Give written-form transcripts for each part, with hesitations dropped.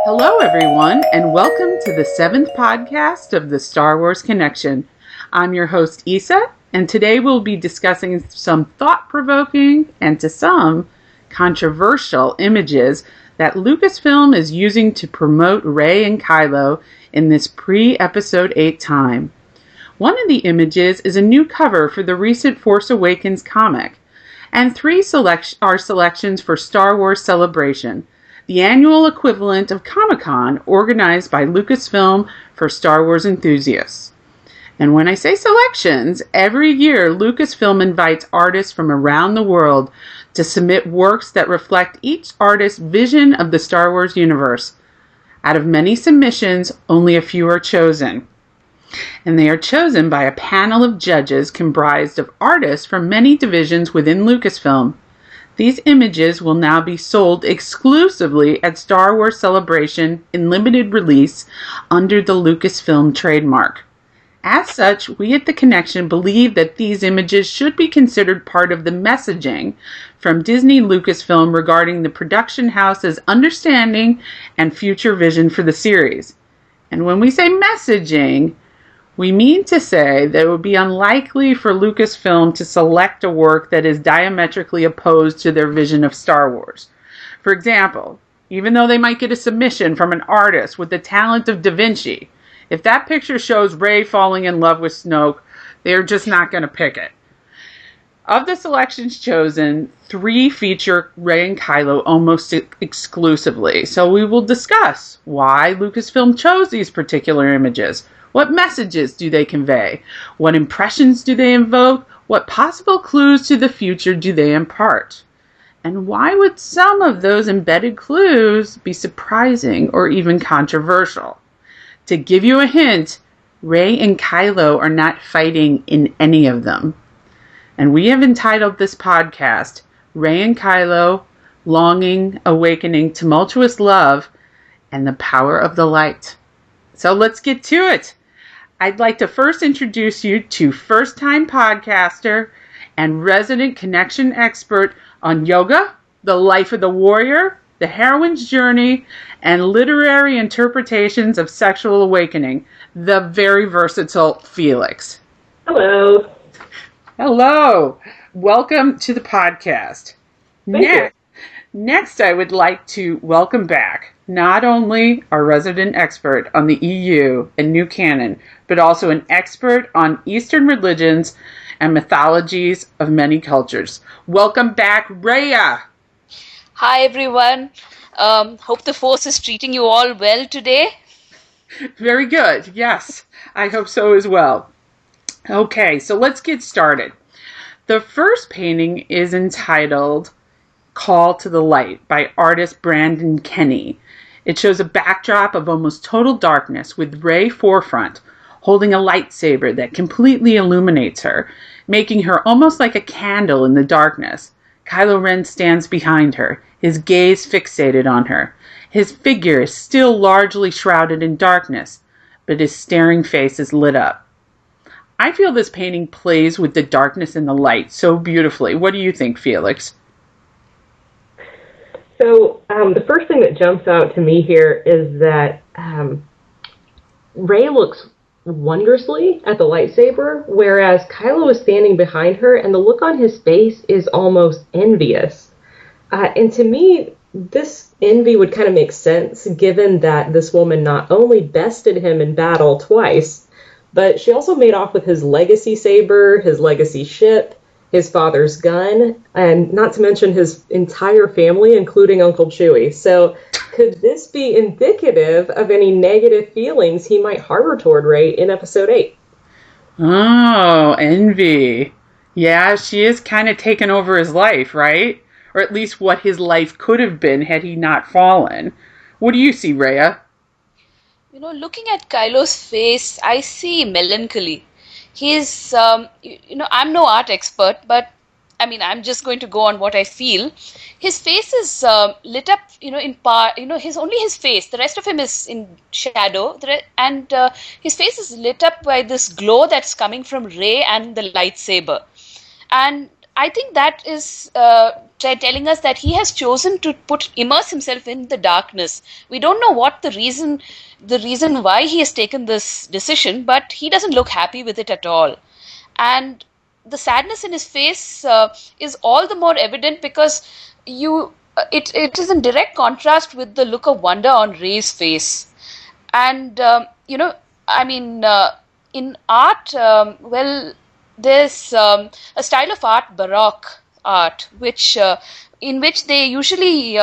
Hello, everyone, and welcome to the 7th podcast of the Star Wars Connection. I'm your host, Issa, and today we'll be discussing some thought-provoking and to some controversial images that Lucasfilm is using to promote Rey and Kylo in this pre-Episode 8 time. One of the images is a new cover for the recent Force Awakens comic, and three are selections for Star Wars Celebration, the annual equivalent of Comic-Con organized by Lucasfilm for Star Wars enthusiasts. And when I say selections, every year Lucasfilm invites artists from around the world to submit works that reflect each artist's vision of the Star Wars universe. Out of many submissions, only a few are chosen. And they are chosen by a panel of judges comprised of artists from many divisions within Lucasfilm. These images will now be sold exclusively at Star Wars Celebration in limited release under the Lucasfilm Trademark. As such, we at The Connection believe that these images should be considered part of the messaging from Disney Lucasfilm regarding the production house's understanding and future vision for the series. And when we say messaging, we mean to say that it would be unlikely for Lucasfilm to select a work that is diametrically opposed to their vision of Star Wars. For example, even though they might get a submission from an artist with the talent of Da Vinci, if that picture shows Rey falling in love with Snoke, they're just not going to pick it. Of the selections chosen, 3 feature Rey and Kylo almost exclusively. So we will discuss why Lucasfilm chose these particular images. What messages do they convey? What impressions do they invoke? What possible clues to the future do they impart? And why would some of those embedded clues be surprising or even controversial? To give you a hint, Rey and Kylo are not fighting in any of them. And we have entitled this podcast, Rey and Kylo, Longing, Awakening, Tumultuous Love, and the Power of the Light. So let's get to it. I'd like to first introduce you to first-time podcaster and resident connection expert on yoga, the life of the warrior, the heroine's journey, and literary interpretations of sexual awakening, the very versatile Felix. Hello. Hello. Welcome to the podcast. Thank you. Next, I would like to welcome back not only our resident expert on the EU and New Canon, but also an expert on Eastern religions and mythologies of many cultures. Welcome back, Reya. Hi, everyone. Hope the Force is treating you all well today. Very good. Yes, I hope so as well. Okay, so let's get started. The first painting is entitled Call to the Light by artist Brandon Kenney. It shows a backdrop of almost total darkness with Rey forefront, holding a lightsaber that completely illuminates her, making her almost like a candle in the darkness. Kylo Ren stands behind her, his gaze fixated on her. His figure is still largely shrouded in darkness, but his staring face is lit up. I feel this painting plays with the darkness and the light so beautifully. What do you think, Felix? So the first thing that jumps out to me here is that Rey looks wondrously at the lightsaber, whereas Kylo is standing behind her, and the look on his face is almost envious. And to me, this envy would kind of make sense, given that this woman not only bested him in battle twice, but she also made off with his legacy saber, his legacy ship, his father's gun, and not to mention his entire family, including Uncle Chewie. So could this be indicative of any negative feelings he might harbor toward Rey in Episode 8? Oh, envy. Yeah, she is kind of taken over his life, right? Or at least what his life could have been had he not fallen. What do you see, Reya? Looking at Kylo's face, I see melancholy. He's, I'm no art expert, but I'm just going to go on what I feel. His face is lit up, in part, only his face. The rest of him is in shadow. And his face is lit up by this glow that's coming from Rey and the lightsaber. And I think that is telling us that he has chosen to immerse himself in the darkness. We don't know what the reason why he has taken this decision, but he doesn't look happy with it at all. And the sadness in his face is all the more evident because it is in direct contrast with the look of wonder on Rey's face. And in art, there's a style of art, Baroque art, in which they usually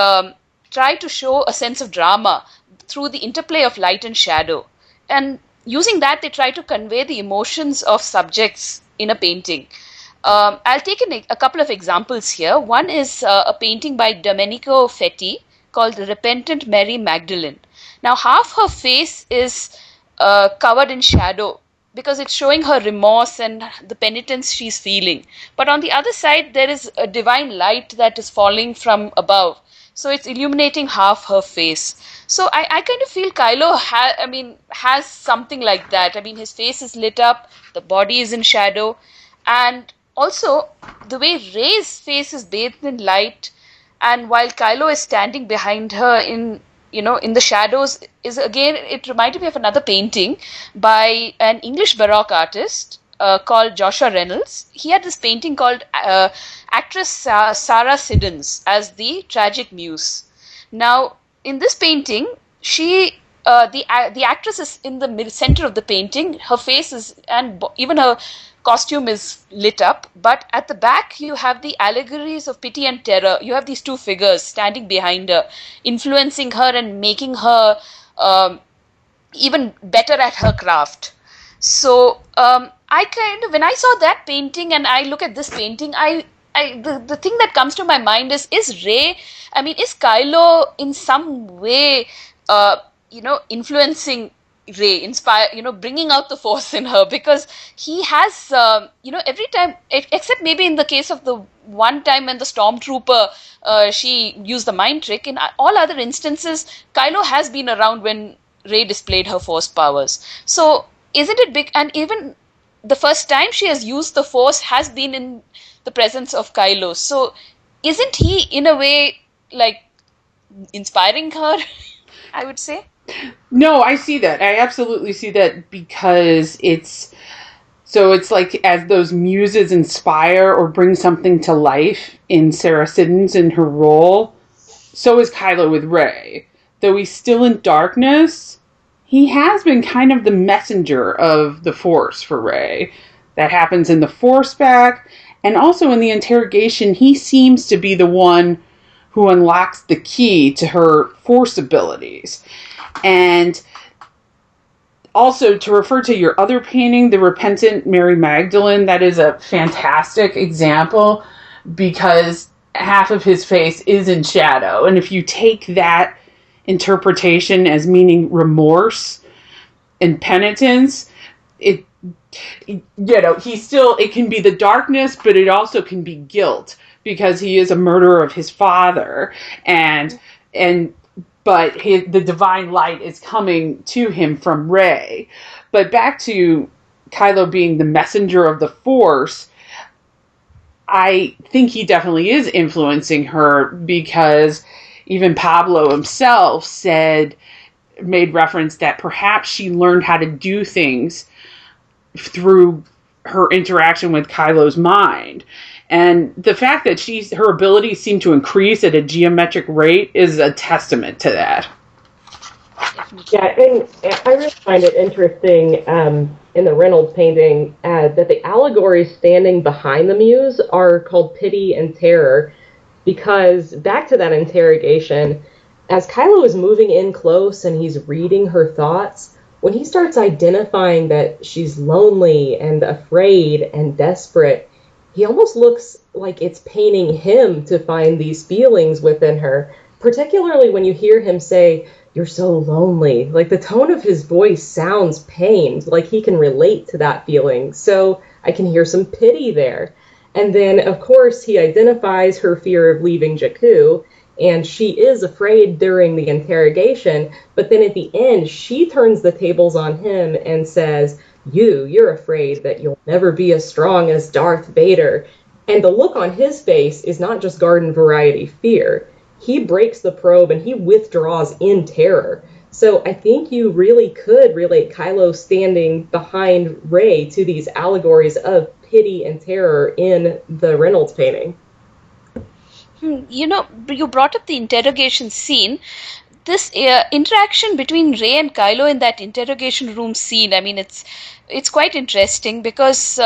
try to show a sense of drama through the interplay of light and shadow. And using that, they try to convey the emotions of subjects in a painting. I'll take a couple of examples here. One is a painting by Domenico Fetti called Repentant Mary Magdalene. Now, half her face is covered in shadow because it's showing her remorse and the penitence she's feeling. But on the other side, there is a divine light that is falling from above. So it's illuminating half her face. So I kind of feel Kylo has something like that. I mean, his face is lit up, the body is in shadow, and also the way Rey's face is bathed in light, and while Kylo is standing behind her in the shadows, is again, it reminded me of another painting by an English Baroque artist called Joshua Reynolds. He had this painting called actress Sarah Siddons as the Tragic Muse. Now, in this painting, the actress is in the center of the painting. Her face is, and even her costume is lit up, but at the back you have the allegories of pity and terror. You have these two figures standing behind her, influencing her and making her even better at her craft. So when I saw that painting and I look at this painting, the thing that comes to my mind is Rey, is Kylo in some way influencing Rey, bringing out the force in her, because he has, every time, except maybe in the case of the one time when the stormtrooper, she used the mind trick, in all other instances, Kylo has been around when Rey displayed her force powers. So, isn't it big? And even the first time she has used the force has been in the presence of Kylo. So, isn't he, in a way, like, inspiring her, I would say? No, I see that. I absolutely see that, because it's like as those muses inspire or bring something to life in Sarah Siddons in her role, so is Kylo with Rey. Though he's still in darkness, he has been kind of the messenger of the Force for Rey. That happens in the Force back, and also in the interrogation, he seems to be the one who unlocks the key to her Force abilities. And also, to refer to your other painting, the Repentant Mary Magdalene, that is a fantastic example, because half of his face is in shadow. And if you take that interpretation as meaning remorse and penitence, it can be the darkness, but it also can be guilt, because he is a murderer of his father, but the divine light is coming to him from Rey. But back to Kylo being the messenger of the Force, I think he definitely is influencing her, because even Pablo himself made reference that perhaps she learned how to do things through her interaction with Kylo's mind. And the fact that her abilities seem to increase at a geometric rate is a testament to that. Yeah, and I really find it interesting in the Reynolds painting that the allegories standing behind the muse are called pity and terror, because back to that interrogation, as Kylo is moving in close and he's reading her thoughts, when he starts identifying that she's lonely and afraid and desperate, he almost looks like it's paining him to find these feelings within her, particularly when you hear him say, "You're so lonely." Like, the tone of his voice sounds pained, like he can relate to that feeling. So I can hear some pity there. And then, of course, he identifies her fear of leaving Jakku, and she is afraid during the interrogation. But then at the end, she turns the tables on him and says, you're afraid that you'll never be as strong as Darth Vader. And the look on his face is not just garden variety fear. He breaks the probe and he withdraws in terror. So I think you really could relate Kylo standing behind Rey to these allegories of pity and terror in the Reynolds painting. You brought up the interrogation scene. This interaction between Rey and Kylo in that interrogation room scene, I mean, it's quite interesting because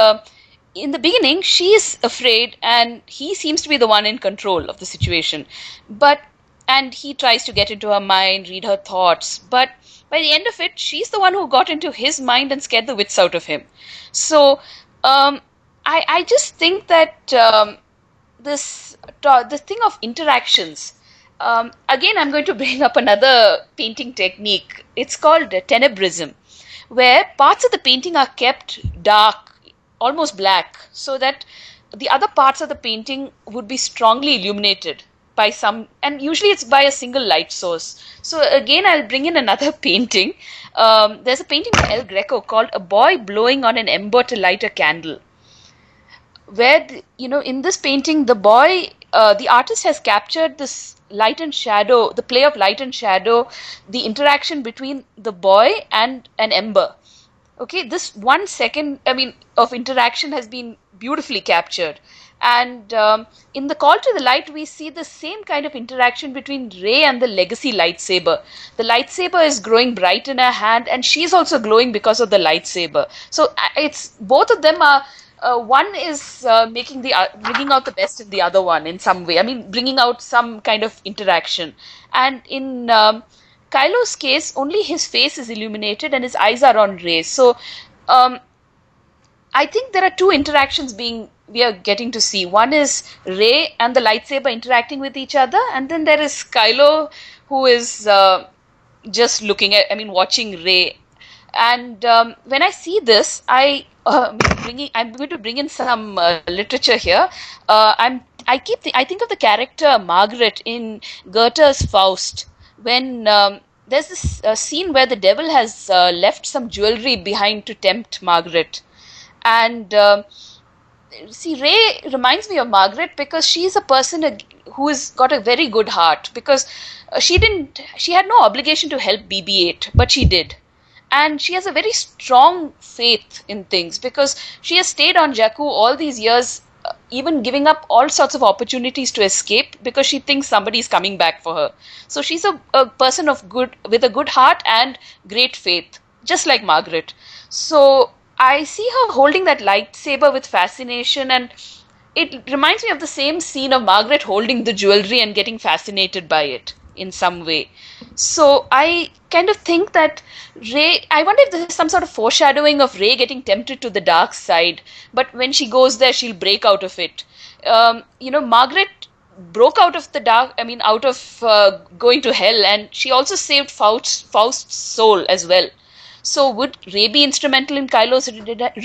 in the beginning she is afraid and he seems to be the one in control of the situation, and he tries to get into her mind, read her thoughts, but by the end of it she's the one who got into his mind and scared the wits out of him. So I just think that the thing of interactions. Again, I'm going to bring up another painting technique. It's called tenebrism, where parts of the painting are kept dark, almost black, so that the other parts of the painting would be strongly illuminated by some, and usually it's by a single light source. So again, I'll bring in another painting. There's a painting by El Greco called A Boy Blowing on an Ember to Light a Candle, where in this painting the artist has captured this light and shadow, the play of light and shadow, the interaction between the boy and an ember. Okay, this 1 second of interaction has been beautifully captured, and in the Call to the Light we see the same kind of interaction between Rey and the legacy lightsaber. The lightsaber is growing bright in her hand and she's also glowing because of the lightsaber. So it's both of them are one is bringing out the best in the other one in some way. I mean, bringing out some kind of interaction. And in Kylo's case, only his face is illuminated and his eyes are on Rey. So I think there are two interactions we are getting to see. One is Rey and the lightsaber interacting with each other, and then there is Kylo who is just watching Rey. And when I see this, I'm going to bring in some literature here. I think of the character Margaret in Goethe's Faust, when there's this scene where the devil has left some jewelry behind to tempt Margaret. And Rey reminds me of Margaret because she's a person who has got a very good heart, because she had no obligation to help BB-8, but she did. And she has a very strong faith in things because she has stayed on Jakku all these years, even giving up all sorts of opportunities to escape because she thinks somebody is coming back for her. So she's a person with a good heart and great faith, just like Margaret. So I see her holding that lightsaber with fascination, and it reminds me of the same scene of Margaret holding the jewelry and getting fascinated by it in some way. So I kind of think that Rey, I wonder if there's some sort of foreshadowing of Rey getting tempted to the dark side, but when she goes there, she'll break out of it. Margaret broke out of the dark, out of going to hell, and she also saved Faust's soul as well. So would Rey be instrumental in Kylo's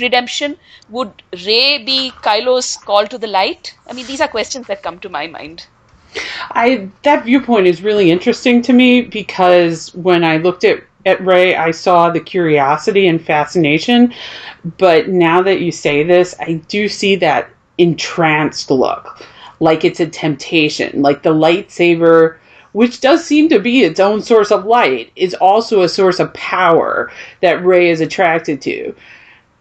redemption? Would Rey be Kylo's call to the light? These are questions that come to my mind. That viewpoint is really interesting to me because when I looked at Rey, I saw the curiosity and fascination. But now that you say this, I do see that entranced look, like it's a temptation, like the lightsaber, which does seem to be its own source of light, is also a source of power that Rey is attracted to.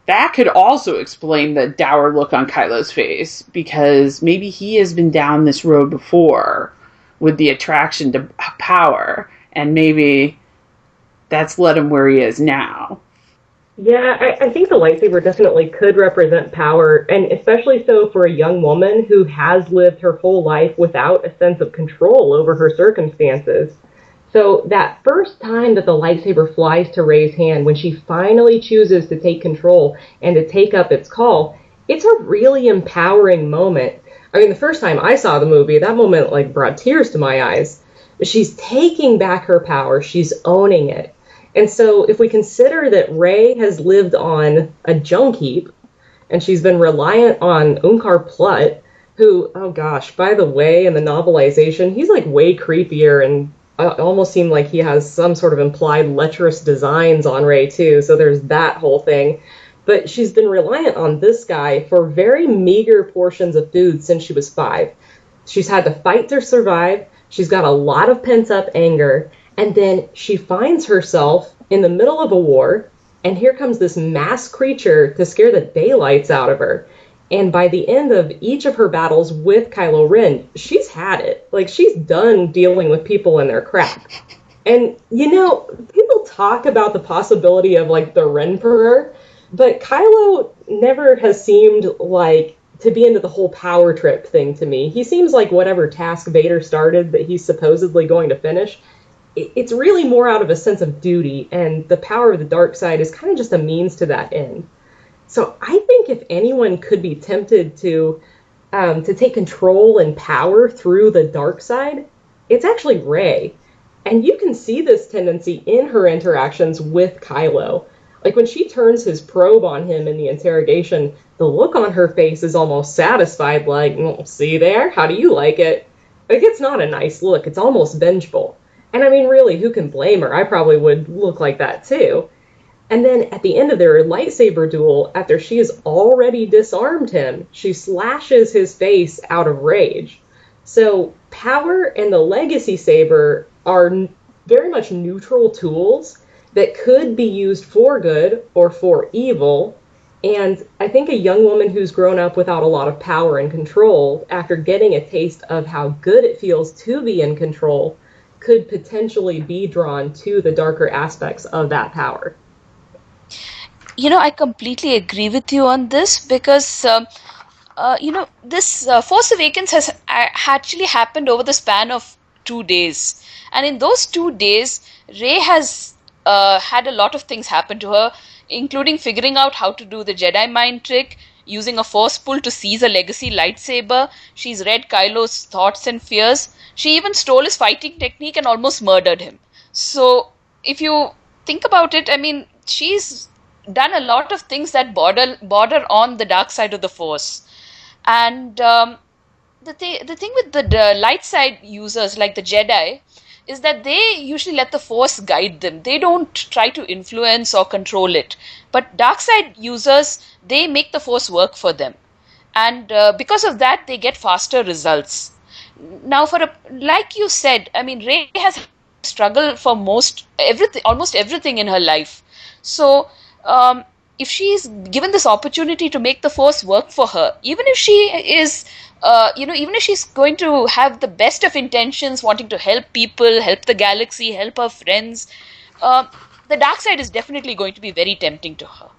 That could also explain the dour look on Kylo's face, because maybe he has been down this road before with the attraction to power, and maybe that's led him where he is now. Yeah, I think the lightsaber definitely could represent power, and especially so for a young woman who has lived her whole life without a sense of control over her circumstances. So that first time that the lightsaber flies to Rey's hand, when she finally chooses to take control and to take up its call, it's a really empowering moment. The first time I saw the movie, that moment brought tears to my eyes. She's taking back her power. She's owning it. And so if we consider that Rey has lived on a junk heap, and she's been reliant on Unkar Plutt, who, oh gosh, by the way, in the novelization, he's way creepier and almost seemed like he has some sort of implied lecherous designs on Rey too, so there's that whole thing. but she's been reliant on this guy for very meager portions of food since she was 5. She's had to fight to survive. She's got a lot of pent-up anger. And then she finds herself in the middle of a war, and here comes this mass creature to scare the daylights out of her. And by the end of each of her battles with Kylo Ren, she's had it. Like, she's done dealing with people and their crap. And, people talk about the possibility of, like, the Renperor, but Kylo never has seemed like to be into the whole power trip thing to me. He seems like whatever task Vader started that he's supposedly going to finish, it's really more out of a sense of duty, and the power of the dark side is kind of just a means to that end. So I think if anyone could be tempted to take control and power through the dark side, it's actually Rey. And you can see this tendency in her interactions with Kylo. Like, when she turns his probe on him in the interrogation, the look on her face is almost satisfied, like, see there? How do you like it? Like, it's not a nice look. It's almost vengeful. And I mean, really, who can blame her? I probably would look like that, too. And then at the end of their lightsaber duel, after she has already disarmed him, she slashes his face out of rage. So power and the legacy saber are very much neutral tools that could be used for good or for evil. And I think a young woman who's grown up without a lot of power and control, after getting a taste of how good it feels to be in control, could potentially be drawn to the darker aspects of that power. I completely agree with you on this because, this Force Awakens has actually happened over the span of 2 days. And in those 2 days, Rey has had a lot of things happen to her, including figuring out how to do the Jedi mind trick, using a force pull to seize a legacy lightsaber. She's read Kylo's thoughts and fears. She even stole his fighting technique and almost murdered him. So if you think about it, I mean, she's done a lot of things that border on the dark side of the Force. And the thing with the light side users like the Jedi is that they usually let the Force guide them. They don't try to influence or control it. But dark side users, they make the Force work for them. And because of that, they get faster results. Now, like you said, I mean, Rey has struggled for almost everything in her life. So, if she's given this opportunity to make the Force work for her, even if she is, even if she's going to have the best of intentions, wanting to help people, help the galaxy, help her friends, the dark side is definitely going to be very tempting to her.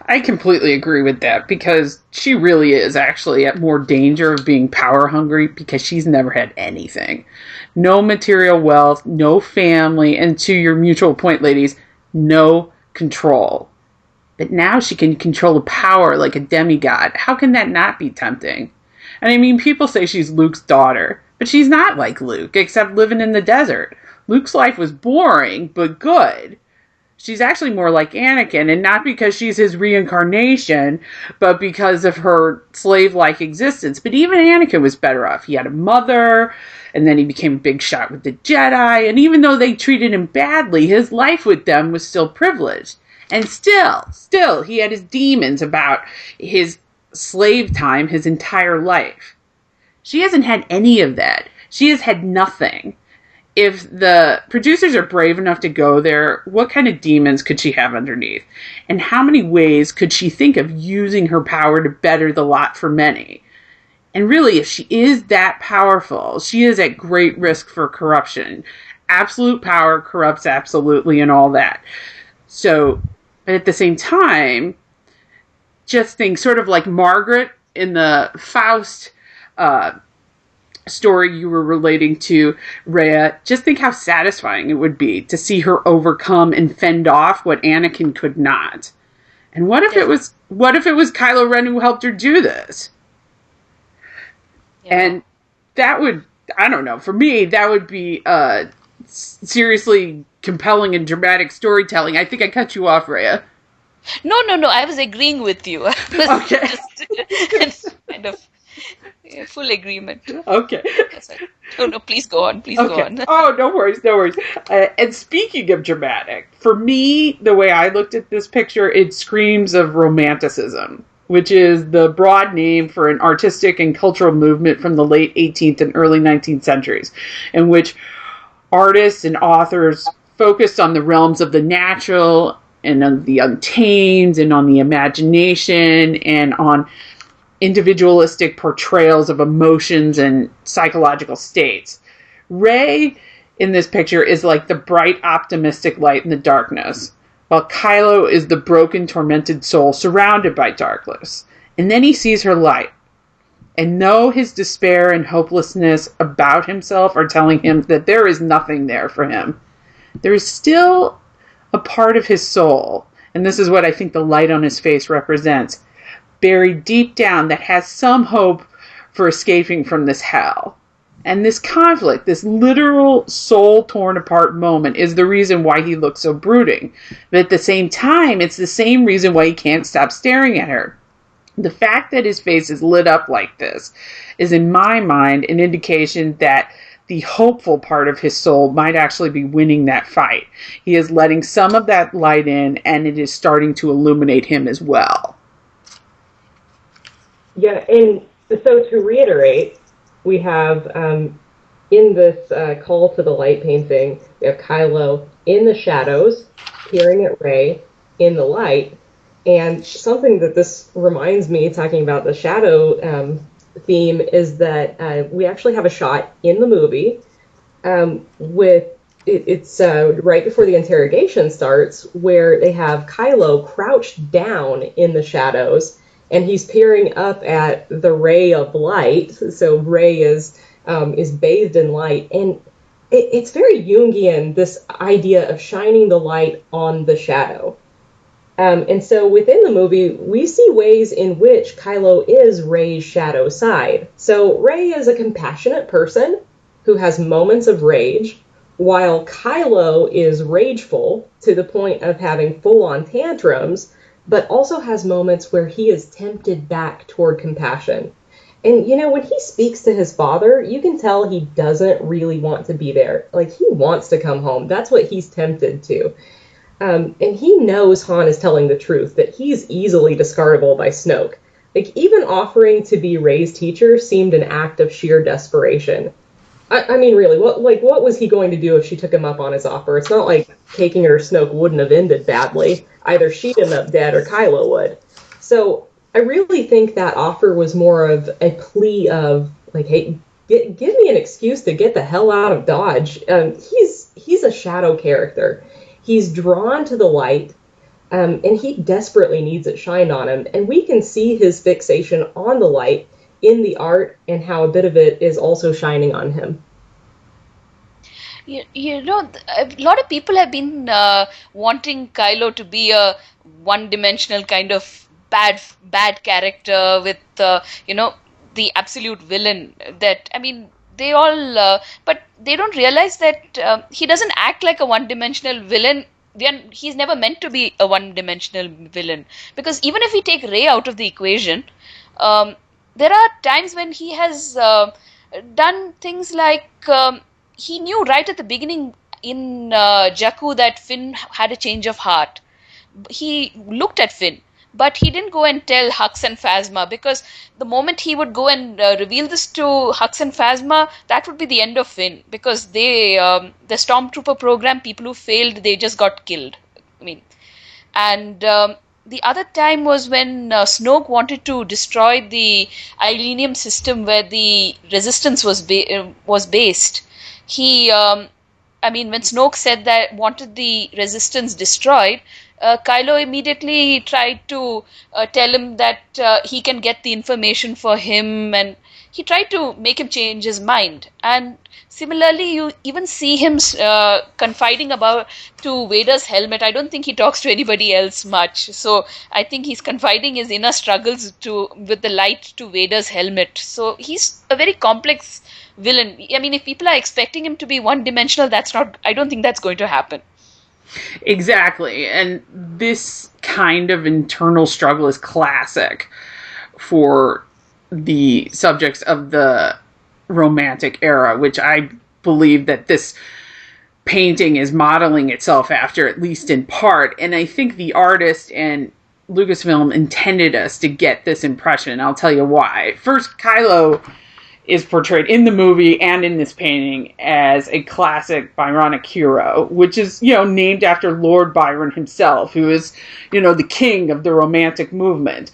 I completely agree with that, because she really is actually at more danger of being power hungry because she's never had anything. No material wealth, no family, and to your mutual point, ladies, no control. But now she can control the power like a demigod. How can that not be tempting? And I mean, people say she's Luke's daughter, but she's not like Luke, except living in the desert. Luke's life was boring, but good. She's actually more like Anakin, and not because she's his reincarnation, but because of her slave-like existence. But even Anakin was better off. He had a mother, and then he became a big shot with the Jedi, and even though they treated him badly, his life with them was still privileged. And still, he had his demons about his slave time his entire life. She hasn't had any of that. She has had nothing. If the producers are brave enough to go there, what kind of demons could she have underneath? And how many ways could she think of using her power to better the lot for many? And really, if she is that powerful, she is at great risk for corruption. Absolute power corrupts absolutely and all that. So, but at the same time, just think sort of like Margaret in the Faust story you were relating to, Reya. Just think how satisfying it would be to see her overcome and fend off what Anakin could not. And what if it was Kylo Ren who helped her do this? Yeah. And that would, I don't know, for me, that would be seriously compelling and dramatic storytelling. I think I cut you off, Reya. No, I was agreeing with you. Okay. Just kind of full agreement. Okay. No, please go on. Please go on. Oh, no worries, no worries. And speaking of dramatic, for me, the way I looked at this picture, it screams of Romanticism, which is the broad name for an artistic and cultural movement from the late 18th and early 19th centuries, in which artists and authors focused on the realms of the natural and on the untamed and on the imagination and on individualistic portrayals of emotions and psychological states. Rey in this picture is like the bright, optimistic light in the darkness, while Kylo is the broken, tormented soul surrounded by darkness. And then he sees her light. And though his despair and hopelessness about himself are telling him that there is nothing there for him, there is still a part of his soul, and this is what I think the light on his face represents, buried deep down that has some hope for escaping from this hell. And this conflict, this literal soul torn apart moment, is the reason why he looks so brooding. But at the same time, it's the same reason why he can't stop staring at her. The fact that his face is lit up like this is, in my mind, an indication that the hopeful part of his soul might actually be winning that fight. He is letting some of that light in, and it is starting to illuminate him as well. Yeah, and so to reiterate, we have in this call to the light painting, we have Kylo in the shadows, peering at Rey in the light. And something that this reminds me, talking about the shadow theme, is that we actually have a shot in the movie with it's right before the interrogation starts, where they have Kylo crouched down in the shadows, and he's peering up at the ray of light. So Rey is bathed in light, and it's very Jungian, this idea of shining the light on the shadow. And so within the movie, we see ways in which Kylo is Rey's shadow side. So Rey is a compassionate person who has moments of rage, while Kylo is rageful to the point of having full-on tantrums, but also has moments where he is tempted back toward compassion. And, you know, when he speaks to his father, you can tell he doesn't really want to be there. Like, he wants to come home. That's what he's tempted to. And he knows Han is telling the truth, that he's easily discardable by Snoke. Like, even offering to be Rey's teacher seemed an act of sheer desperation. I mean, really, what was he going to do if she took him up on his offer? It's not like taking her to Snoke wouldn't have ended badly. Either she'd end up dead or Kylo would. So I really think that offer was more of a plea of, like, hey, give me an excuse to get the hell out of Dodge. He's a shadow character. He's drawn to the light, and he desperately needs it shined on him. And we can see his fixation on the light in the art and how a bit of it is also shining on him. You know, a lot of people have been wanting Kylo to be a one-dimensional kind of bad character with, the absolute villain. That, I mean, they all, but they don't realize that he doesn't act like a one-dimensional villain. He's never meant to be a one-dimensional villain. Because even if we take Rey out of the equation, there are times when he has done things like he knew right at the beginning in Jakku that Finn had a change of heart. He looked at Finn, but he didn't go and tell Hux and Phasma, because the moment he would go and reveal this to Hux and Phasma, that would be the end of Finn, because they, the Stormtrooper program, people who failed, they just got killed. I mean, and the other time was when Snoke wanted to destroy the Ilenium system where the resistance was based. He, when Snoke said that wanted the resistance destroyed, Kylo immediately tried to tell him that he can get the information for him, and he tried to make him change his mind. And similarly, you even see him confiding to Vader's helmet. I don't think he talks to anybody else much. So I think he's confiding his inner struggles with the light to Vader's helmet. So he's a very complex villain. I mean, if people are expecting him to be one-dimensional, I don't think that's going to happen. Exactly. And this kind of internal struggle is classic for the subjects of the Romantic era, which I believe that this painting is modeling itself after, at least in part. And I think the artist and Lucasfilm intended us to get this impression. I'll tell you why. First, Kylo is portrayed in the movie and in this painting as a classic Byronic hero, which is, named after Lord Byron himself, who is, the king of the Romantic movement.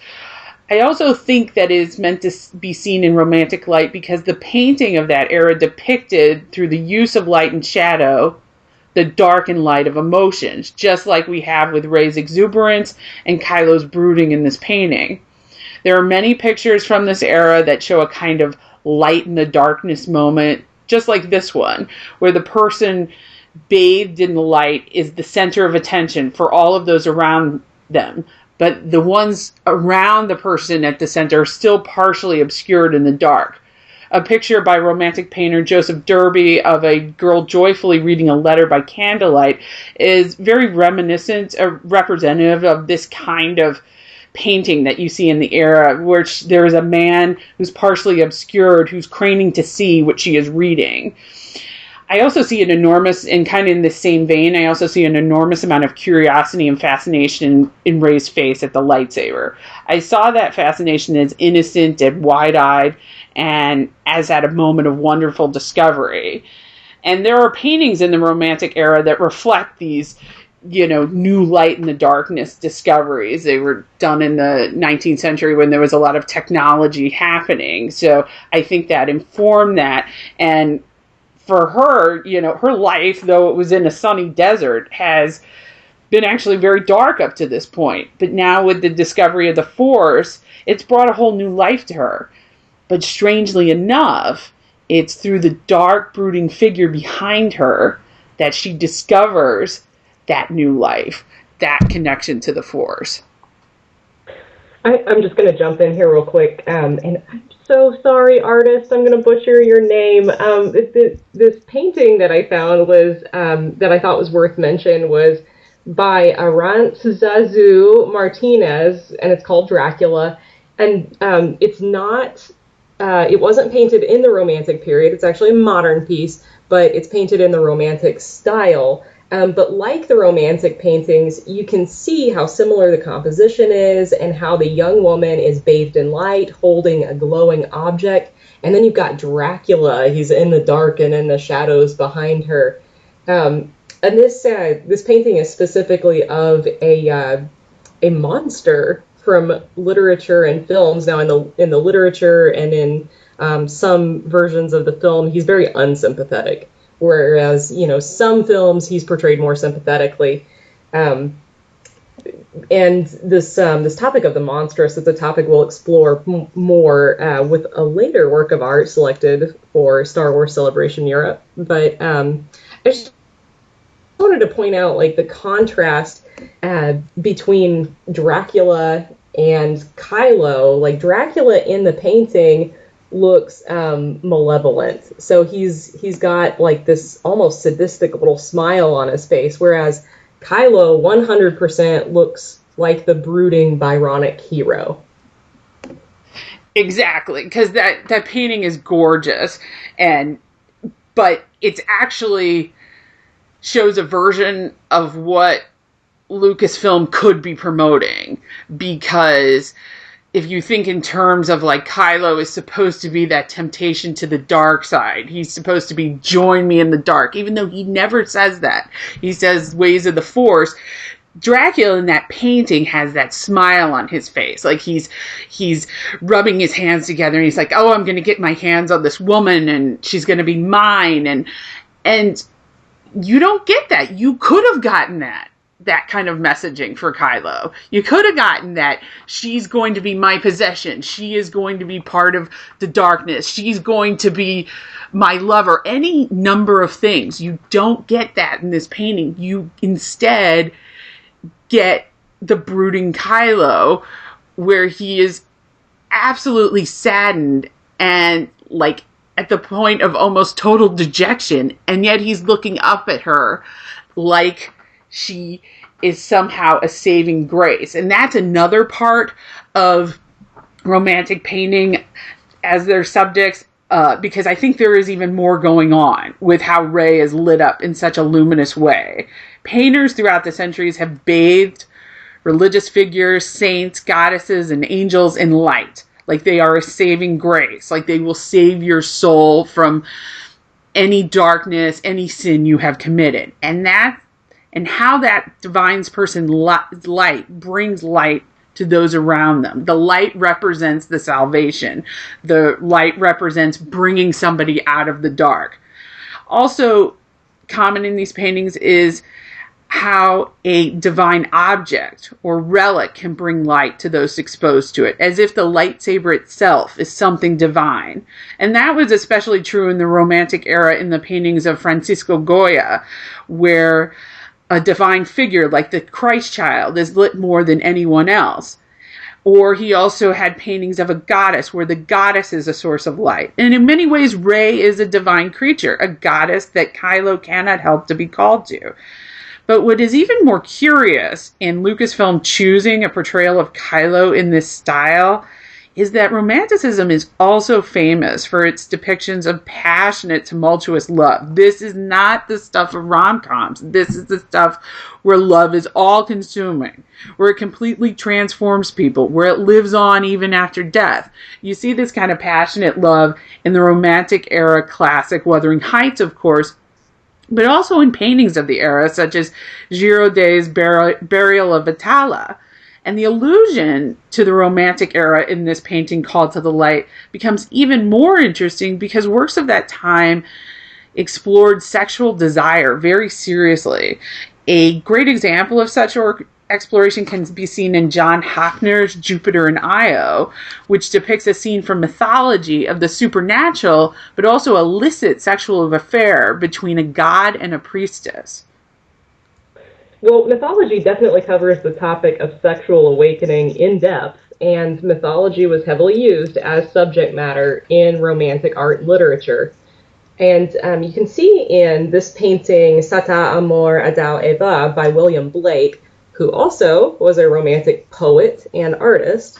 I also think that it is meant to be seen in romantic light because the painting of that era depicted, through the use of light and shadow, the dark and light of emotions, just like we have with Rey's exuberance and Kylo's brooding in this painting. There are many pictures from this era that show a kind of light in the darkness moment, just like this one, where the person bathed in the light is the center of attention for all of those around them. But the ones around the person at the center are still partially obscured in the dark. A picture by Romantic painter Joseph Derby of a girl joyfully reading a letter by candlelight is very reminiscent, representative of this kind of painting that you see in the era, where there is a man who's partially obscured, who's craning to see what she is reading. I also see an enormous, and kind of in the same vein, I also see an enormous amount of curiosity and fascination in Rey's face at the lightsaber. I saw that fascination as innocent and wide-eyed, and as at a moment of wonderful discovery. And there are paintings in the Romantic era that reflect these, new light in the darkness discoveries. They were done in the 19th century when there was a lot of technology happening. So I think that informed that. And for her, her life, though it was in a sunny desert, has been actually very dark up to this point. But now with the discovery of the Force, it's brought a whole new life to her. But strangely enough, it's through the dark, brooding figure behind her that she discovers that new life, that connection to the Force. I'm just going to jump in here real quick. And I'm so sorry, artist, I'm going to butcher your name. This painting that I found was, that I thought was worth mention, was by Arantzazu Martinez, and it's called Dracula. And it's not, it wasn't painted in the Romantic period. It's actually a modern piece, but it's painted in the Romantic style. But like the Romantic paintings, you can see how similar the composition is and how the young woman is bathed in light, holding a glowing object. And then you've got Dracula. He's in the dark and in the shadows behind her. And this painting is specifically of a monster from literature and films. Now, in the literature and in some versions of the film, he's very unsympathetic. Whereas, some films he's portrayed more sympathetically. And this topic of the monstrous is a topic we'll explore more with a later work of art selected for Star Wars Celebration Europe. But I just wanted to point out, the contrast between Dracula and Kylo. Dracula in the painting looks malevolent. So he's got this almost sadistic little smile on his face, whereas Kylo 100% looks like the brooding Byronic hero. Exactly, because that painting is gorgeous, but it's actually shows a version of what Lucasfilm could be promoting, because if you think in terms of Kylo is supposed to be that temptation to the dark side, he's supposed to be join me in the dark, even though he never says that. He says ways of the Force. Dracula in that painting has that smile on his face. He's rubbing his hands together and he's like, oh, I'm going to get my hands on this woman and she's going to be mine. And you don't get that. You could have gotten that kind of messaging for Kylo. You could have gotten that she's going to be my possession. She is going to be part of the darkness. She's going to be my lover. Any number of things. You don't get that in this painting. You instead get the brooding Kylo, where he is absolutely saddened and at the point of almost total dejection, and yet he's looking up at her like she is somehow a saving grace. And that's another part of Romantic painting as their subjects. because I think there is even more going on with how Rey is lit up in such a luminous way. Painters throughout the centuries have bathed religious figures, saints, goddesses, and angels in light, like they are a saving grace, like they will save your soul from any darkness, any sin you have committed. And how that divine person light brings light to those around them. The light represents the salvation. The light represents bringing somebody out of the dark. Also common in these paintings is how a divine object or relic can bring light to those exposed to it, as if the lightsaber itself is something divine. And that was especially true in the Romantic era in the paintings of Francisco Goya, where a divine figure like the Christ child is lit more than anyone else. Or he also had paintings of a goddess where the goddess is a source of light. And in many ways, Rey is a divine creature, a goddess that Kylo cannot help to be called to. But what is even more curious in Lucasfilm choosing a portrayal of Kylo in this style is that Romanticism is also famous for its depictions of passionate, tumultuous love. This is not the stuff of rom-coms. This is the stuff where love is all-consuming, where it completely transforms people, where it lives on even after death. You see this kind of passionate love in the Romantic era classic Wuthering Heights, of course, but also in paintings of the era, such as Girodet's Burial of Atala. And the allusion to the Romantic era in this painting called To the Light becomes even more interesting because works of that time explored sexual desire very seriously. A great example of such exploration can be seen in John Haffner's Jupiter and Io, which depicts a scene from mythology of the supernatural, but also illicit sexual affair between a god and a priestess. Well, mythology definitely covers the topic of sexual awakening in depth, and mythology was heavily used as subject matter in Romantic art and literature. And you can see in this painting, Sata Amor Adao Eva by William Blake, who also was a Romantic poet and artist,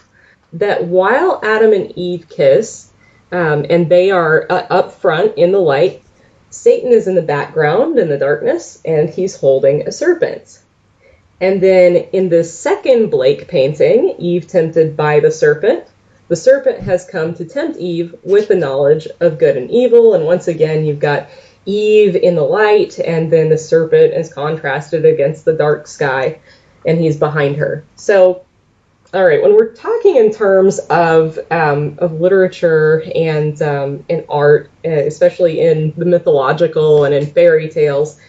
that while Adam and Eve kiss, and they are up front in the light, Satan is in the background in the darkness, and he's holding a serpent. And then in the second Blake painting, Eve tempted by the serpent has come to tempt Eve with the knowledge of good and evil. And once again, you've got Eve in the light, and then the serpent is contrasted against the dark sky, and he's behind her. So, all right, when we're talking in terms of literature and art, especially in the mythological and in fairy tales,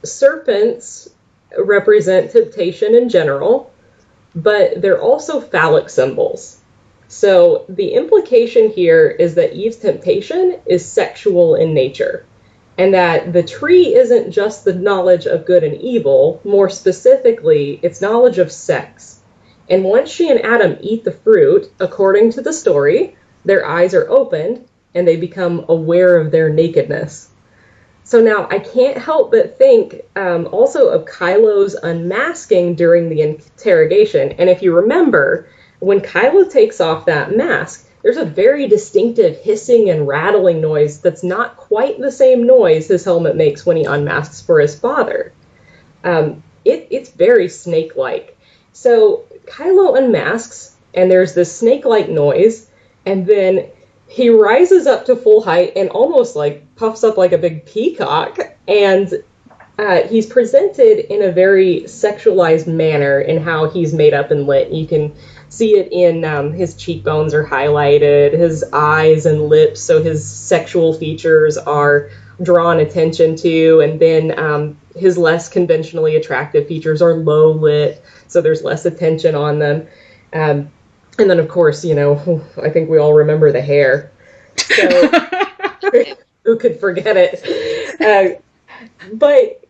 serpents represent temptation in general, but they're also phallic symbols. So the implication here is that Eve's temptation is sexual in nature, and that the tree isn't just the knowledge of good and evil, more specifically, it's knowledge of sex. And once she and Adam eat the fruit, according to the story, their eyes are opened and they become aware of their nakedness. So now I can't help but think also of Kylo's unmasking during the interrogation. And if you remember, when Kylo takes off that mask, there's a very distinctive hissing and rattling noise that's not quite the same noise his helmet makes when he unmasks for his father. It's very snake-like. So Kylo unmasks, and there's this snake-like noise, and then he rises up to full height and almost like puffs up like a big peacock, and he's presented in a very sexualized manner in how he's made up and lit. You can see it in his cheekbones are highlighted, his eyes and lips, so his sexual features are drawn attention to, and then his less conventionally attractive features are low lit, so there's less attention on them. And then, of course, I think we all remember the hair. So who could forget it? But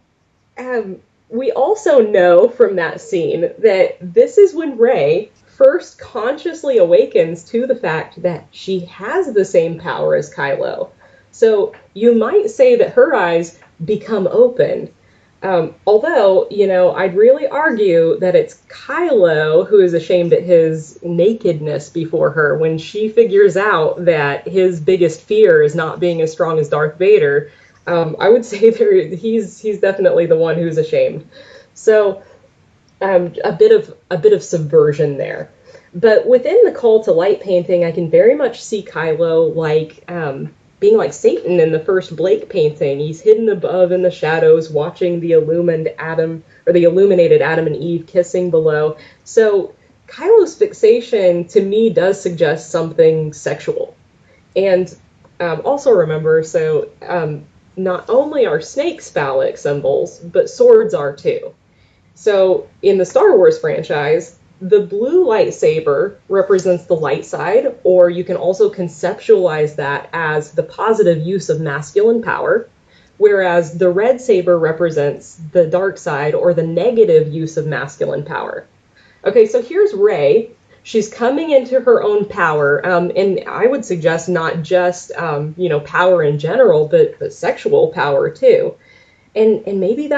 we also know from that scene that this is when Rey first consciously awakens to the fact that she has the same power as Kylo. So you might say that her eyes become open, Although, I'd really argue that it's Kylo who is ashamed at his nakedness before her when she figures out that his biggest fear is not being as strong as Darth Vader. I would say he's definitely the one who's ashamed. So, a bit of subversion there. But within the call to light painting, I can very much see Kylo being like Satan in the first Blake painting. He's hidden above in the shadows, watching the illuminated Adam and Eve kissing below. So Kylo's fixation to me does suggest something sexual. And also remember, not only are snakes phallic symbols, but swords are too. So in the Star Wars franchise, the blue lightsaber represents the light side, or you can also conceptualize that as the positive use of masculine power, whereas the red saber represents the dark side, or the negative use of masculine power. Okay, so here's Rey. She's coming into her own power, and I would suggest not just power in general, but sexual power too. And maybe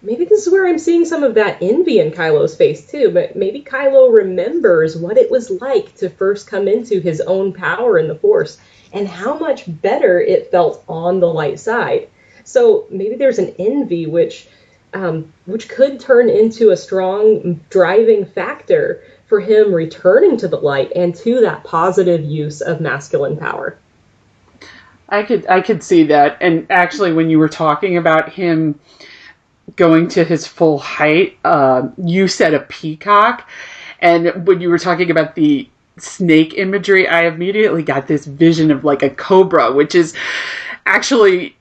maybe this is where I'm seeing some of that envy in Kylo's face too. But maybe Kylo remembers what it was like to first come into his own power in the Force, and how much better it felt on the light side. So maybe there's an envy which could turn into a strong driving factor for him returning to the light and to that positive use of masculine power. I could see that. And actually, when you were talking about him going to his full height, you said a peacock. And when you were talking about the snake imagery, I immediately got this vision of like a cobra, which is actually,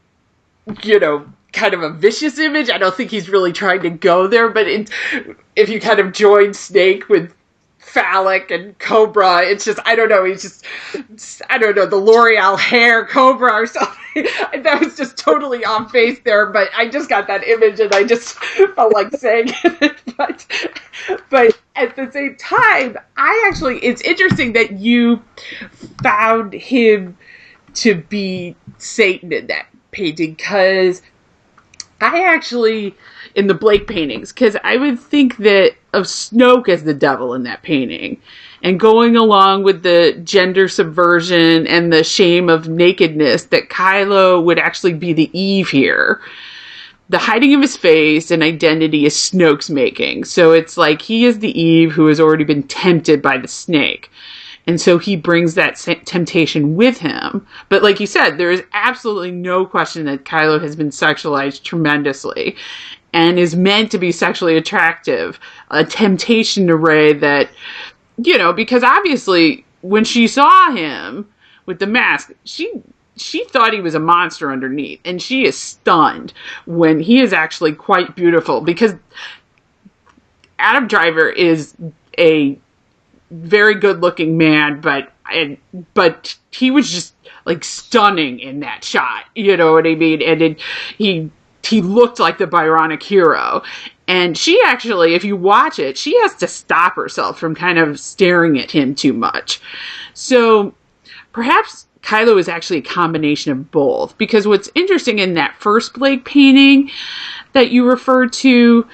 kind of a vicious image. I don't think he's really trying to go there, but if you kind of join snake with phallic and cobra, it's just, I don't know, the L'Oreal hair cobra or something. That was just totally off base there, but I just got that image and I just felt like saying it. But at the same time, it's interesting that you found him to be Satan in that painting, because in the Blake paintings, because I would think that of Snoke as the devil in that painting, and going along with the gender subversion and the shame of nakedness, that Kylo would actually be the Eve here. The hiding of his face and identity is Snoke's making. So it's like he is the Eve who has already been tempted by the snake. And so he brings that temptation with him. But like you said, there is absolutely no question that Kylo has been sexualized tremendously and is meant to be sexually attractive. A temptation to Rey that, because obviously when she saw him with the mask, she thought he was a monster underneath. And she is stunned when he is actually quite beautiful, because Adam Driver is a very good looking man, but he was just like stunning in that shot, you know what I mean? And he looked like the Byronic hero. And she actually, if you watch it, she has to stop herself from kind of staring at him too much. So perhaps Kylo is actually a combination of both, because what's interesting in that first Blake painting that you referred to,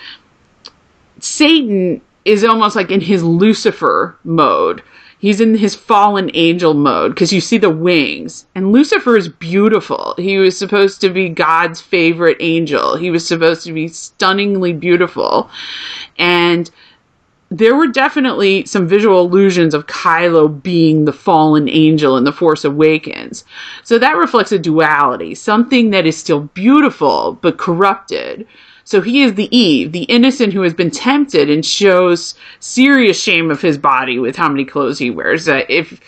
Satan is almost like in his Lucifer mode. He's in his fallen angel mode, because you see the wings. And Lucifer is beautiful. He was supposed to be God's favorite angel. He was supposed to be stunningly beautiful. And there were definitely some visual illusions of Kylo being the fallen angel in The Force Awakens. So that reflects a duality, something that is still beautiful, but corrupted. So he is the Eve, the innocent who has been tempted and shows serious shame of his body with how many clothes he wears. If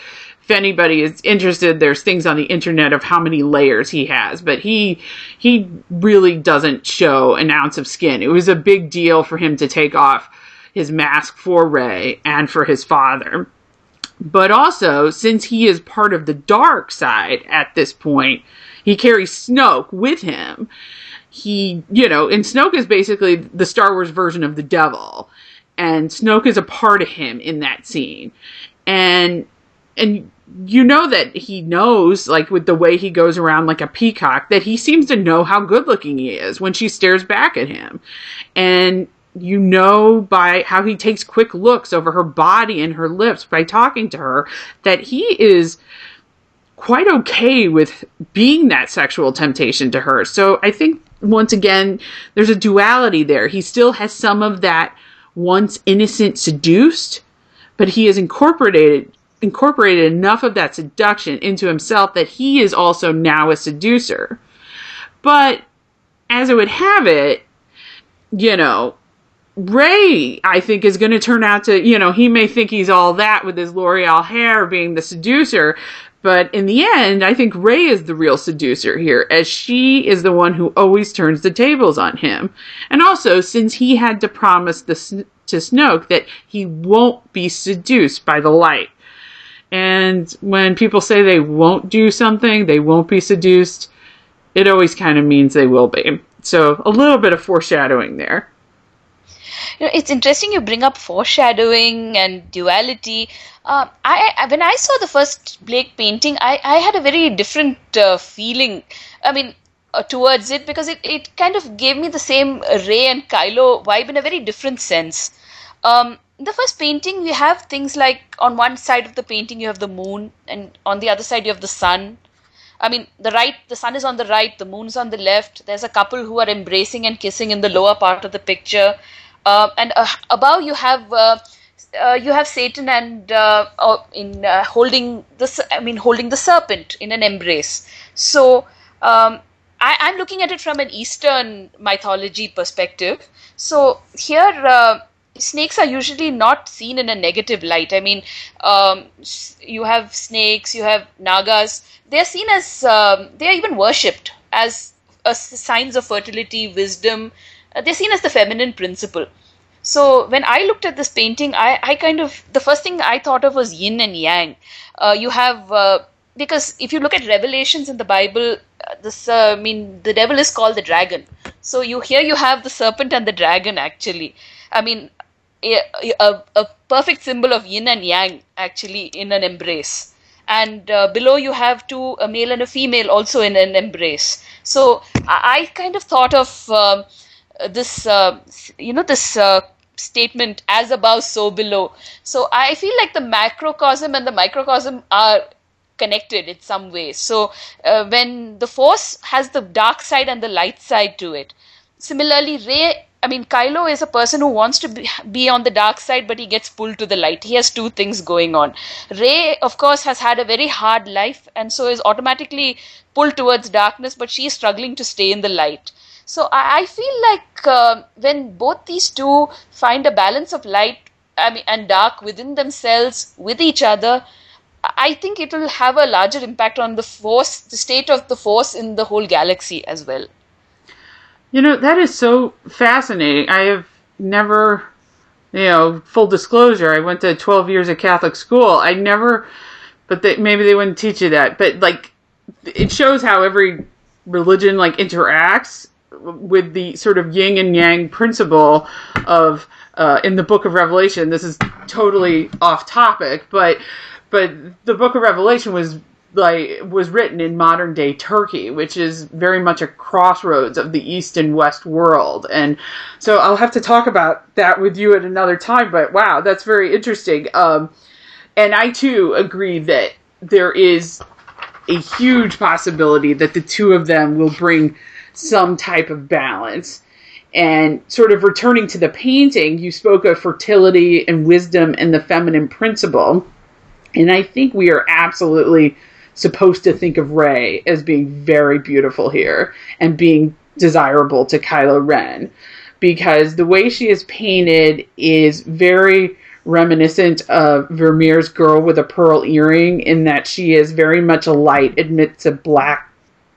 anybody is interested, there's things on the internet of how many layers he has, but he really doesn't show an ounce of skin. It was a big deal for him to take off his mask for Rey and for his father. But also, since he is part of the dark side at this point, he carries Snoke with him. And Snoke is basically the Star Wars version of the devil. And Snoke is a part of him in that scene. And and you know that he knows, like with the way he goes around like a peacock, that he seems to know how good looking he is when she stares back at him. And you know by how he takes quick looks over her body and her lips by talking to her that he is quite okay with being that sexual temptation to her. So I think, once again, there's a duality there. He still has some of that once innocent seduced, but he has incorporated enough of that seduction into himself that he is also now a seducer. But as it would have it, you know, Rey, I think, is going to turn out to, you know, he may think he's all that with his L'Oreal hair being the seducer, but in the end, I think Rey is the real seducer here, as she is the one who always turns the tables on him. And also, since he had to promise to Snoke that he won't be seduced by the light. And when people say they won't do something, they won't be seduced, it always kind of means they will be. So a little bit of foreshadowing there. You know, it's interesting you bring up foreshadowing and duality. When I saw the first Blake painting, I had a very different feeling. I mean, towards it, because it kind of gave me the same Rey and Kylo vibe in a very different sense. The first painting, we have things like on one side of the painting you have the moon, and on the other side you have the sun. I mean, the sun is on the right, the moon is on the left. There's a couple who are embracing and kissing in the lower part of the picture, and above you have Satan and holding the serpent in an embrace. So I'm looking at it from an Eastern mythology perspective. So here, snakes are usually not seen in a negative light. I mean, you have snakes, you have nagas. They're seen as, they're even worshipped as signs of fertility, wisdom. They're seen as the feminine principle. So when I looked at this painting, I kind of, the first thing I thought of was yin and yang. You have, because if you look at Revelations in the Bible, the devil is called the dragon. So you have the serpent and the dragon actually. I mean, a perfect symbol of yin and yang actually in an embrace. And below you have a male and a female also in an embrace. So I kind of thought of this statement, as above, so below. So I feel like the macrocosm and the microcosm are connected in some way. So when the Force has the dark side and the light side to it. Similarly, Kylo is a person who wants to be on the dark side, but he gets pulled to the light. He has two things going on. Rey, of course, has had a very hard life and so is automatically pulled towards darkness, but she is struggling to stay in the light. So I feel like when both these two find a balance of light and dark within themselves, with each other, I think it will have a larger impact on the Force, the state of the Force in the whole galaxy as well. You know, that is so fascinating. I have never, full disclosure, I went to 12 years of Catholic school. Maybe they wouldn't teach you that. But, it shows how every religion, interacts with the sort of yin and yang principle of, in the Book of Revelation. This is totally off topic, but the Book of Revelation was written in modern day Turkey, which is very much a crossroads of the East and West world. And so I'll have to talk about that with you at another time, but wow, that's very interesting. And I too agree that there is a huge possibility that the two of them will bring some type of balance. And sort of returning to the painting, you spoke of fertility and wisdom and the feminine principle. And I think we are absolutely supposed to think of Rey as being very beautiful here and being desirable to Kylo Ren, because the way she is painted is very reminiscent of Vermeer's Girl with a Pearl Earring, in that she is very much a light amidst a black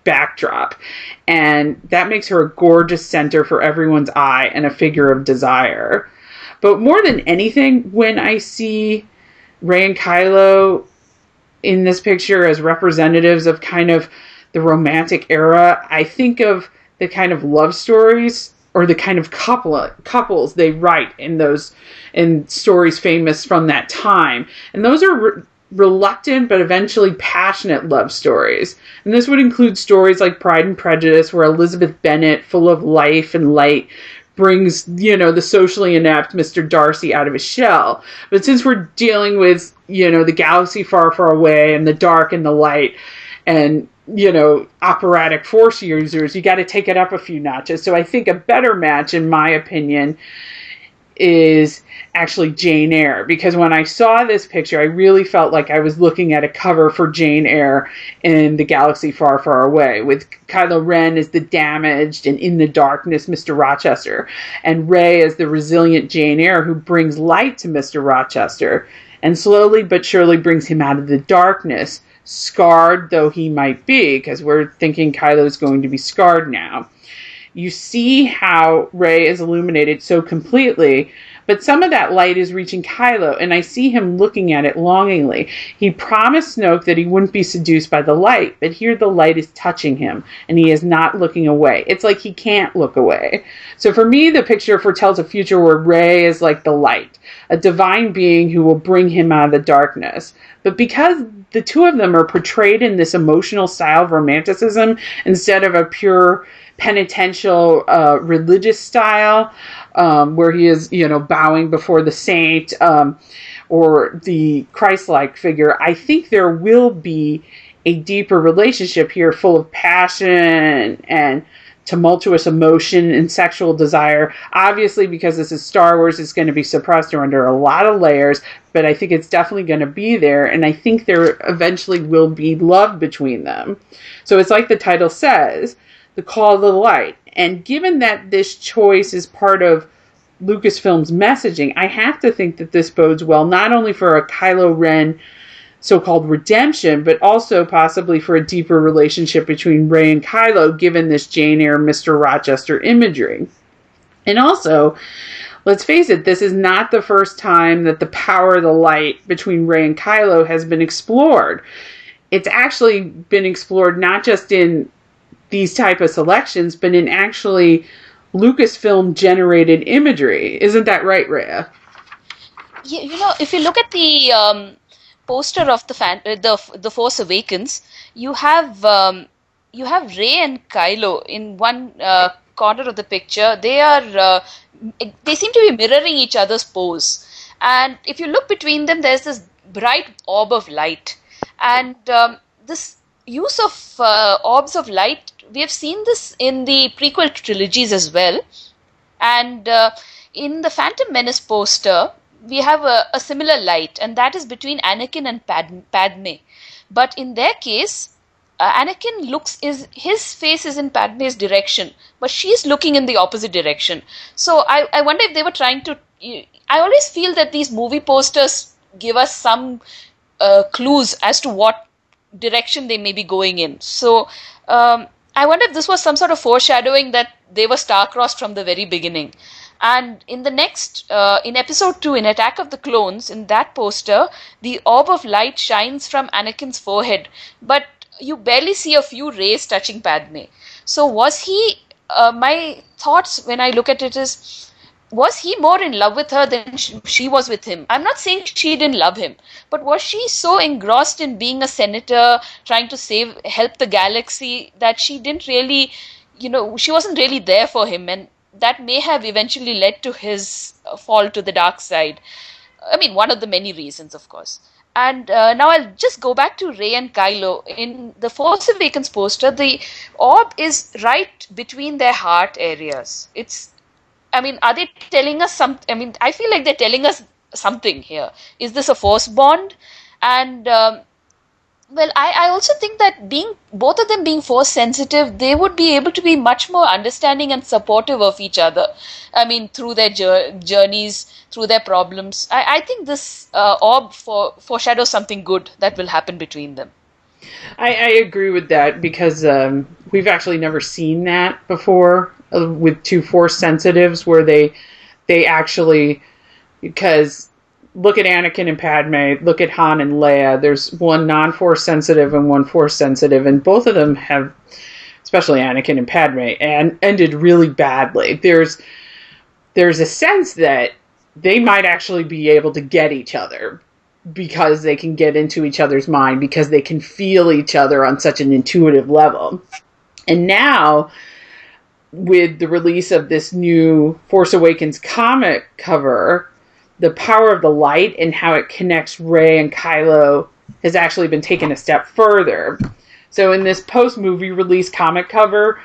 backdrop, and that makes her a gorgeous center for everyone's eye and a figure of desire. But more than anything, when I see Rey and Kylo in this picture as representatives of kind of the romantic era, I think of the kind of love stories or the kind of couples they write in stories famous from that time. And those are reluctant but eventually passionate love stories. And this would include stories like Pride and Prejudice, where Elizabeth Bennet, full of life and light, brings, the socially inept Mr. Darcy out of his shell. But since we're dealing with, the galaxy far, far away and the dark and the light and, operatic force users, you got to take it up a few notches. So I think a better match, in my opinion, is actually Jane Eyre, because when I saw this picture, I really felt like I was looking at a cover for Jane Eyre in The Galaxy Far, Far Away, with Kylo Ren as the damaged and in the darkness Mr. Rochester, and Rey as the resilient Jane Eyre who brings light to Mr. Rochester, and slowly but surely brings him out of the darkness, scarred though he might be, because we're thinking Kylo's going to be scarred now. You see how Rey is illuminated so completely, but some of that light is reaching Kylo, and I see him looking at it longingly. He promised Snoke that he wouldn't be seduced by the light, but here the light is touching him, and he is not looking away. It's like he can't look away. So for me, the picture foretells a future where Rey is like the light, a divine being who will bring him out of the darkness. But because the two of them are portrayed in this emotional style of romanticism instead of a pure penitential religious style, where he is, bowing before the saint or the Christ-like figure, I think there will be a deeper relationship here full of passion and tumultuous emotion and sexual desire. Obviously, because this is Star Wars, it's going to be suppressed or under a lot of layers, but I think it's definitely going to be there, and I think there eventually will be love between them. So it's like the title says, The Call of the Light. And given that this choice is part of Lucasfilm's messaging, I have to think that this bodes well, not only for a Kylo Ren so-called redemption, but also possibly for a deeper relationship between Rey and Kylo, given this Jane Eyre, Mr. Rochester imagery. And also, let's face it, this is not the first time that the power of the light between Rey and Kylo has been explored. It's actually been explored not just in these type of selections, but in actually Lucasfilm generated imagery. Isn't that right, Reya? Yeah, if you look at the poster of the Force Awakens, you have Rey and Kylo in one corner of the picture. They seem to be mirroring each other's pose, and if you look between them, there's this bright orb of light, and this use of orbs of light, we have seen this in the prequel trilogies as well, and in the Phantom Menace poster we have a similar light, and that is between Anakin and Padme. But in their case, his face is in Padme's direction, but she's looking in the opposite direction. So I wonder if they were trying to. I always feel that these movie posters give us some clues as to what direction they may be going in. So I wonder if this was some sort of foreshadowing that they were star-crossed from the very beginning. And in the next, in episode 2, in Attack of the Clones, in that poster, the orb of light shines from Anakin's forehead, but you barely see a few rays touching Padme. So was he, my thoughts when I look at it is, was he more in love with her than she was with him? I'm not saying she didn't love him, but was she so engrossed in being a senator, trying to help the galaxy, that she didn't really, she wasn't really there for him, and that may have eventually led to his fall to the dark side. I mean, one of the many reasons, of course. And now I'll just go back to Rey and Kylo. In the Force Awakens poster, the orb is right between their heart areas. Are they telling us something? I mean, I feel like they're telling us something here. Is this a force bond? And I also think that both of them being force sensitive, they would be able to be much more understanding and supportive of each other. I mean, through their journeys, through their problems. I think this orb foreshadows something good that will happen between them. I agree with that, because we've actually never seen that before with two force sensitives, where they actually, because look at Anakin and Padme, look at Han and Leia. There's one non-force sensitive and one force sensitive, and both of them have, especially Anakin and Padme, and ended really badly. There's a sense that they might actually be able to get each other. because they can get into each other's mind, because they can feel each other on such an intuitive level. And now, with the release of this new Force Awakens comic cover, the power of the light and how it connects Rey and Kylo has actually been taken a step further. So in this post-movie release comic cover,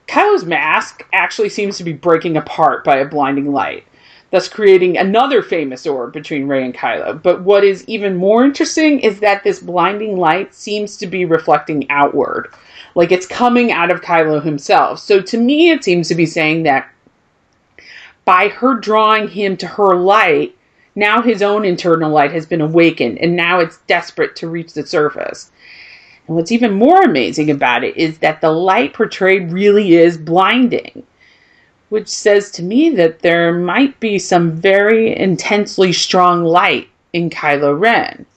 Kylo's mask actually seems to be breaking apart by a blinding light, thus creating another famous orb between Rey and Kylo. But what is even more interesting is that this blinding light seems to be reflecting outward, like it's coming out of Kylo himself. So to me, it seems to be saying that by her drawing him to her light, now his own internal light has been awakened, and now it's desperate to reach the surface. And what's even more amazing about it is that the light portrayed really is blinding, which says to me that there might be some very intensely strong light in Kylo Ren.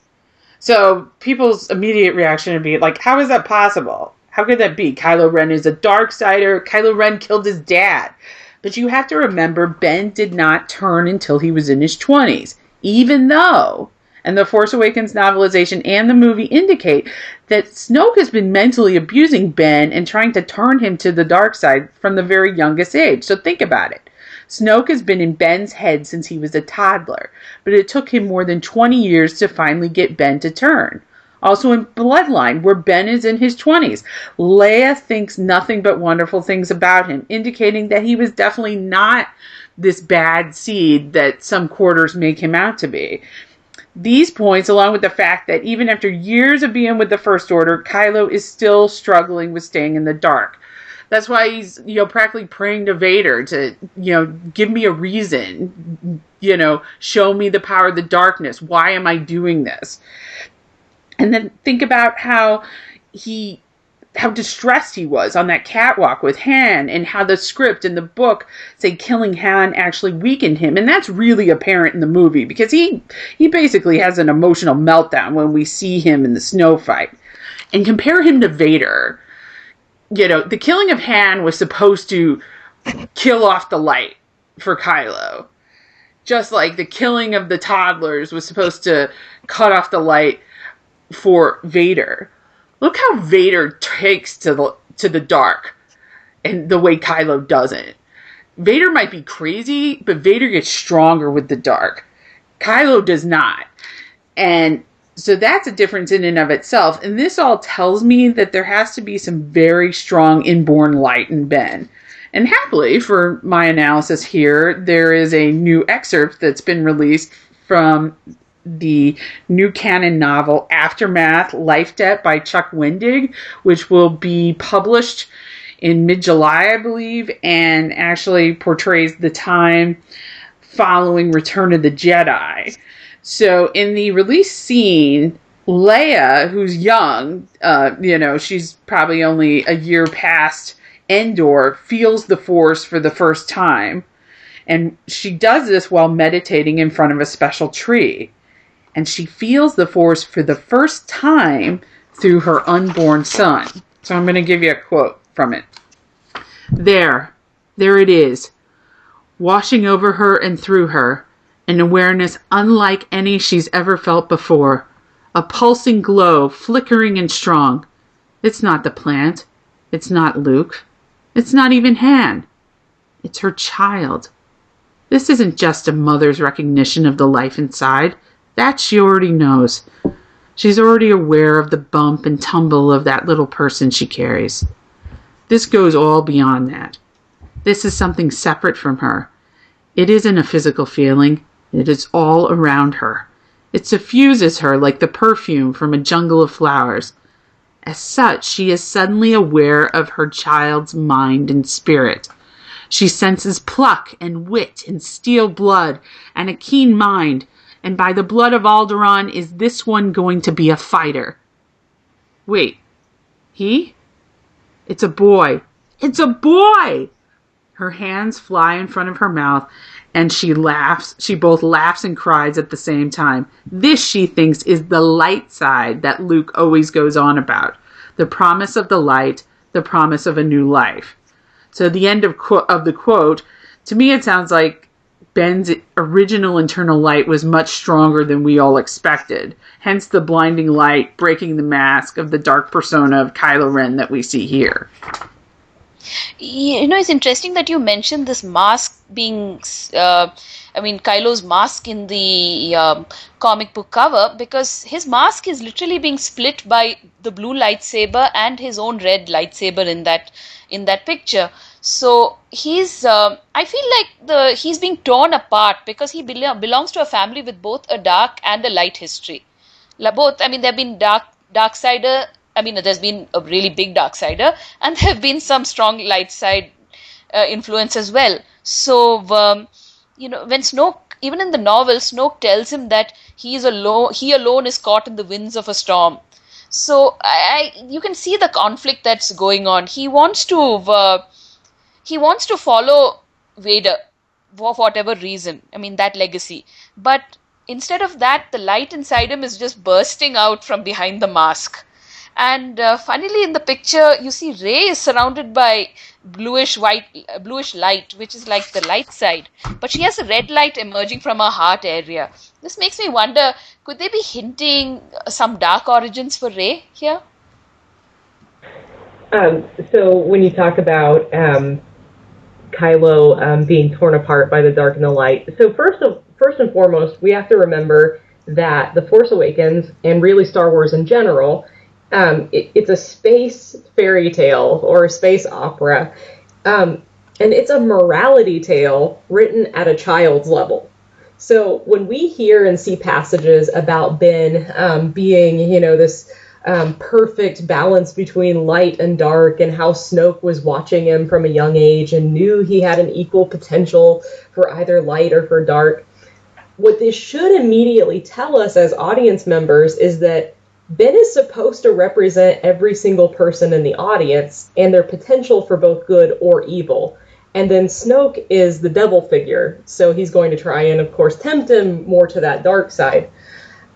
So people's immediate reaction would be like, how is that possible? How could that be? Kylo Ren is a Darksider. Kylo Ren killed his dad. But you have to remember, Ben did not turn until he was in his 20s, even though, and the Force Awakens novelization and the movie indicate that Snoke has been mentally abusing Ben and trying to turn him to the dark side from the very youngest age. So think about it. Snoke has been in Ben's head since he was a toddler, but it took him more than 20 years to finally get Ben to turn. Also in Bloodline, where Ben is in his 20s, Leia thinks nothing but wonderful things about him, indicating that he was definitely not this bad seed that some quarters make him out to be. These points, along with the fact that even after years of being with the First Order, Kylo is still struggling with staying in the dark. That's why he's, practically praying to Vader to, give me a reason, show me the power of the darkness. Why am I doing this? And then think about how distressed he was on that catwalk with Han, and how the script and the book say killing Han actually weakened him. And that's really apparent in the movie, because he basically has an emotional meltdown when we see him in the snow fight. And compare him to Vader. The killing of Han was supposed to kill off the light for Kylo. Just like the killing of the toddlers was supposed to cut off the light for Vader. Look how Vader takes to the dark, and the way Kylo doesn't. Vader might be crazy, but Vader gets stronger with the dark. Kylo does not. And so that's a difference in and of itself. And this all tells me that there has to be some very strong inborn light in Ben. And happily, for my analysis here, there is a new excerpt that's been released from the new canon novel Aftermath: Life Debt by Chuck Wendig, which will be published in mid-July, I believe, and actually portrays the time following Return of the Jedi. So in the release scene, Leia, who's young, she's probably only a year past Endor, feels the Force for the first time. And she does this while meditating in front of a special tree. And she feels the Force for the first time through her unborn son. So I'm going to give you a quote from it. There it is, washing over her and through her, an awareness unlike any she's ever felt before, a pulsing glow, flickering and strong. It's not the plant. It's not Luke. It's not even Han. It's her child. This isn't just a mother's recognition of the life inside. That she already knows. She's already aware of the bump and tumble of that little person she carries. This goes all beyond that. This is something separate from her. It isn't a physical feeling. It is all around her. It suffuses her like the perfume from a jungle of flowers. As such, she is suddenly aware of her child's mind and spirit. She senses pluck and wit and steel blood and a keen mind. And by the blood of Alderaan, is this one going to be a fighter? Wait, he? It's a boy. It's a boy! Her hands fly in front of her mouth, and she laughs. She both laughs and cries at the same time. This, she thinks, is the light side that Luke always goes on about. The promise of the light, the promise of a new life. So the end of the quote, to me it sounds like original internal light was much stronger than we all expected. Hence the blinding light breaking the mask of the dark persona of Kylo Ren that we see here. It's interesting that you mentioned this mask being, Kylo's mask in the comic book cover, because his mask is literally being split by the blue lightsaber and his own red lightsaber in that picture. So I feel like he's being torn apart because he belongs to a family with both a dark and a light history. Both, there have been dark sider. There's been a really big dark sider, and there have been some strong light side influence as well. So, when Snoke, even in the novel, Snoke tells him that he alone is caught in the winds of a storm. So, you can see the conflict that's going on. He wants to follow Vader for whatever reason. That legacy, but instead of that, the light inside him is just bursting out from behind the mask. And funnily, in the picture, you see Rey is surrounded by bluish light, which is like the light side. But she has a red light emerging from her heart area. This makes me wonder, could they be hinting some dark origins for Rey here? So when you talk about Kylo being torn apart by the dark and the light, so first and foremost, we have to remember that The Force Awakens, and really Star Wars in general, it's a space fairy tale or a space opera, and it's a morality tale written at a child's level. So when we hear and see passages about Ben being, this perfect balance between light and dark, and how Snoke was watching him from a young age and knew he had an equal potential for either light or for dark, what this should immediately tell us as audience members is that Ben is supposed to represent every single person in the audience and their potential for both good or evil. And then Snoke is the devil figure, so he's going to try and, of course, tempt him more to that dark side.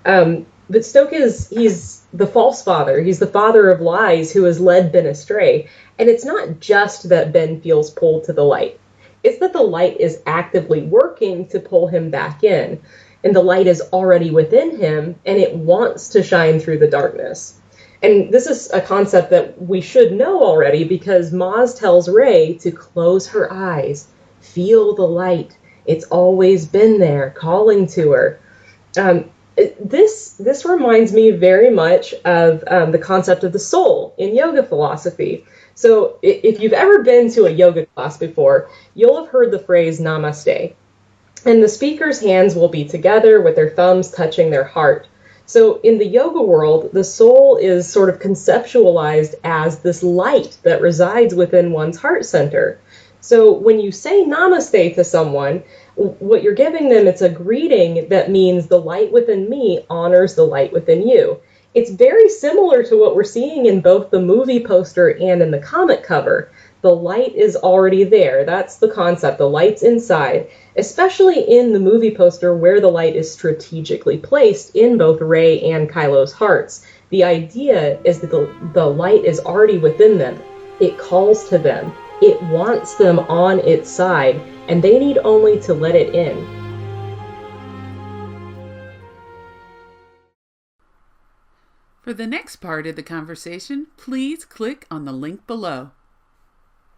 But Snoke he's the false father. He's the father of lies who has led Ben astray. And it's not just that Ben feels pulled to the light. It's that the light is actively working to pull him back in. And the light is already within him, and it wants to shine through the darkness. And this is a concept that we should know already, because Maz tells Rey to close her eyes, feel the light. It's always been there, calling to her. This reminds me very much of the concept of the soul in yoga philosophy. So if you've ever been to a yoga class before, you'll have heard the phrase namaste. And the speaker's hands will be together with their thumbs touching their heart. So in the yoga world, the soul is sort of conceptualized as this light that resides within one's heart center. So when you say namaste to someone, what you're giving them, it's a greeting that means the light within me honors the light within you. It's very similar to what we're seeing in both the movie poster and in the comic cover. The light is already there. That's the concept. The light's inside, especially in the movie poster where the light is strategically placed in both Rey and Kylo's hearts. The idea is that the light is already within them. It calls to them. It wants them on its side, and they need only to let it in. For the next part of the conversation, please click on the link below.